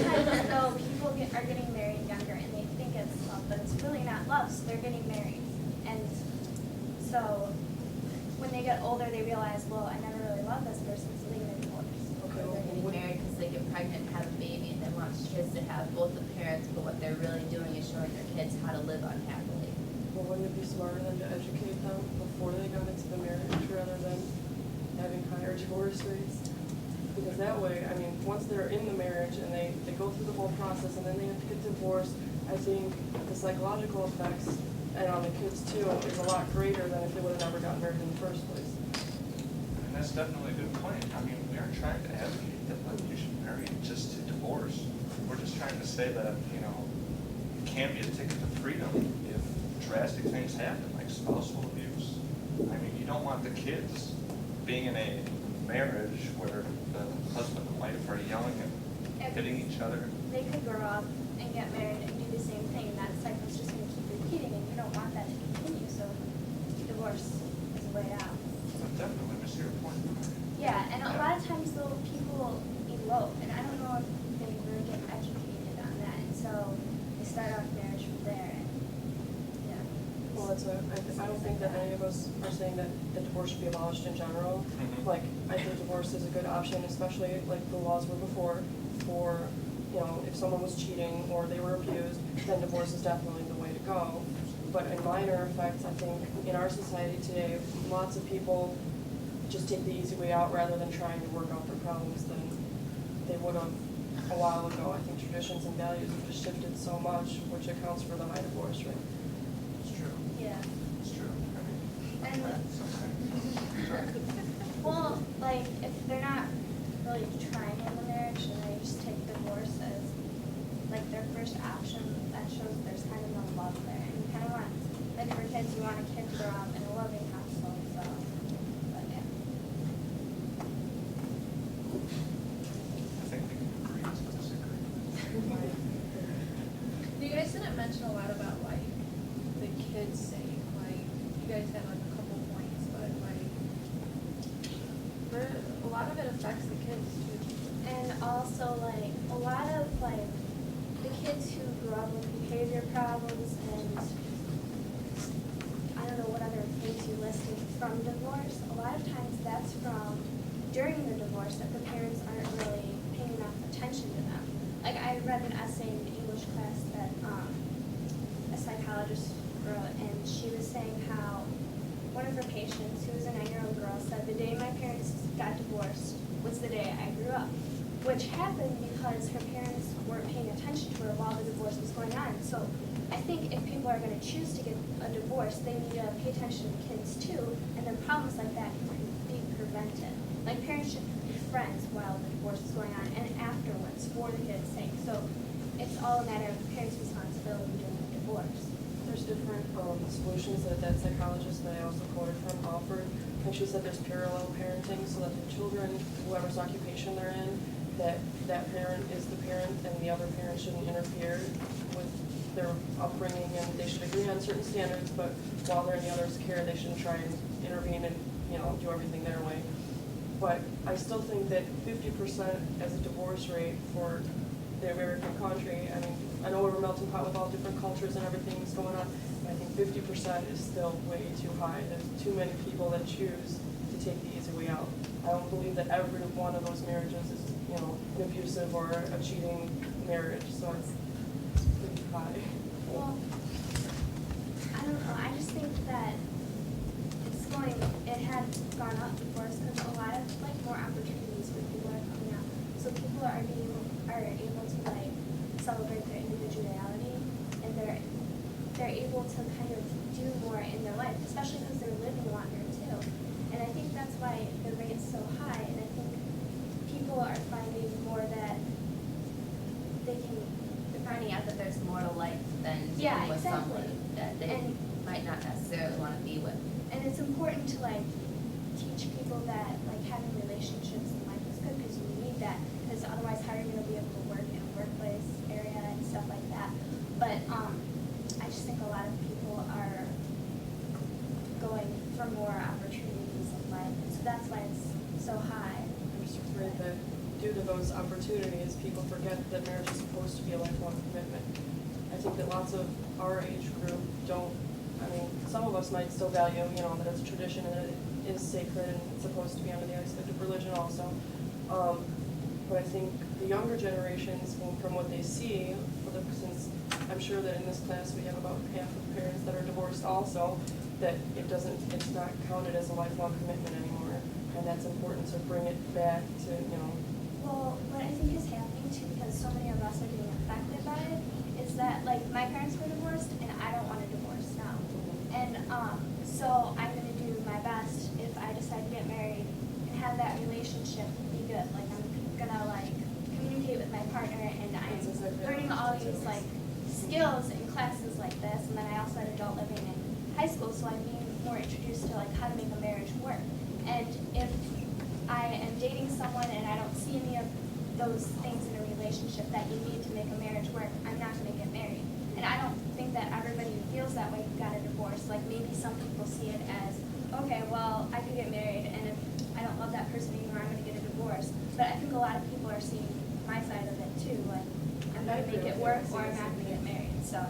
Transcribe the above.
of times, though, people are getting married younger and they think it's love, but it's really not love, so they're getting married. And so when they get older, they realize, well, I never really loved this person, so they get divorced. Okay, Or they're getting married because they get pregnant and have a baby and they want kids to have both the parents, but what they're really doing is showing their kids how to live unhappily. well, wouldn't it be smarter than to educate them before they got into the marriage rather than having higher divorce rates? Because that way, I mean, once they're in the marriage and they go through the whole process and then they have to get divorced, I think the psychological effects and on the kids too is a lot greater than if they would have never gotten married in the first place. And that's definitely a good point. I mean, we aren't trying to advocate that like, you should marry just to divorce. We're just trying to say that, you know, it can't be a ticket to freedom if drastic things happen, like spousal abuse. I mean, you don't want the kids being in a marriage where the husband and wife are yelling and hitting each other. They could grow up and get married and do the same thing, and that cycle's just going to keep repeating, and you don't want that to continue, so divorce is a way out. Definitely, I see your point. Yeah, and a lot of times, though, people elope, and I don't know if they really get educated on that, and so they start off marriage from there, and yeah. Well, I don't think that any of us are saying that the divorce should be abolished in general. Mhm. Like, I think divorce is a good option, especially like the laws were before, for, you know, if someone was cheating or they were abused, then divorce is definitely the way to go. But in minor effects, I think in our society today, lots of people just take the easy way out rather than trying to work out their problems than they would have a while ago. I think traditions and values have just shifted so much, which accounts for the high divorce rate. It's true. Yeah. It's true. I mean, And- sorry. Well, like, if they're not really trying in the marriage and they just take divorce as, like, their first option, that shows there's kind of no love there. And you kind of want, like, for kids, you want a kid to grow up in a loving household, so, but yeah. I think we can agree to disagree. You guys didn't mention a lot about like the kids saying, like, you guys had like a couple points, but like, a lot of it affects the kids too. And also, like, a lot of, like, the kids who grew up with behavior problems and I don't know what other things you listed from divorce, a lot of times that's from during the divorce that the parents aren't really paying enough attention to them. Like, I read an essay in English class that a psychologist wrote, and she was saying how one of her patients, who was a 9-year-old girl, said the day my parents got divorced was the day I grew up, which happened because her parents weren't paying attention to her while the divorce was going on. So I think if people are going to choose to get a divorce, they need to pay attention to kids too, and then problems like that can be prevented. Like, parents should be friends while the divorce is going on and afterwards for the kids' sake. So it's all a matter of the parents' responsibility during the divorce. There's different solutions that psychologist that I also quoted from offered. And she said there's parallel parenting, so that the children, whoever's occupation they're in, that parent is the parent and the other parent shouldn't interfere with their upbringing, and they should agree on certain standards, but while they're in the other's care, they shouldn't try and intervene and, you know, do everything their way. But I still think that 50% as a divorce rate for the American country, I mean, I know we're a melting pot with all different cultures and everything that's going on, but I think 50% is still way too high. There's too many people that choose to take the easy way out. I don't believe that every one of those marriages is, you know, an abusive or a cheating marriage, so it's pretty high. Well, I don't know. I just think that it had gone up before us because a lot of, like, more opportunities for people are coming out. So people are able to, like, celebrate their individuality, and they're able to kind of do more in their life, especially because they're living longer too. And I think that's why the rate's so high, and I think people are finding more that they can. They're finding out that there's more to life than Yeah, dealing with exactly. someone that they And- might not necessarily want to be with. And it's important to, like, teach people that, like, having relationships in life is good because you need that, because otherwise how are you going to be able to work in a workplace area and stuff like that. But I just think a lot of people are going for more opportunities in life, and so that's why it's so high. I'm just afraid that due to those opportunities, people forget that marriage is supposed to be a lifelong commitment. I think that lots of our age group don't, I mean, some of us might still value, you know, that it's a tradition and that it is sacred and it's supposed to be under the aspect of religion also. But I think the younger generations, from what they see, since I'm sure that in this class we have about half of parents that are divorced also, that it's not counted as a lifelong commitment anymore. And that's important to bring it back to, you know. Well, what I think is happening too, because so many of us are getting affected by it, is that like my parents were divorced and I don't want a divorce now. And so I'm gonna do my best if I decide to get married and have that relationship be good. Like I'm gonna like communicate with my partner and I'm That's exactly learning what I all was these gonna like say. skills in classes like this, and then I also had adult living in high school, so I'm being more introduced to like how to make a marriage work. And if I am dating someone and I don't see any of those things in a relationship that you need to make a marriage work, I'm not going to get married. And I don't think that everybody who feels that way got a divorce. Like maybe some people see it as, okay, well, I could get married, and if I don't love that person anymore, I'm going to get a divorce. But I think a lot of people are seeing my side of it too. Like I'm going to make it work or I'm not going to get married. So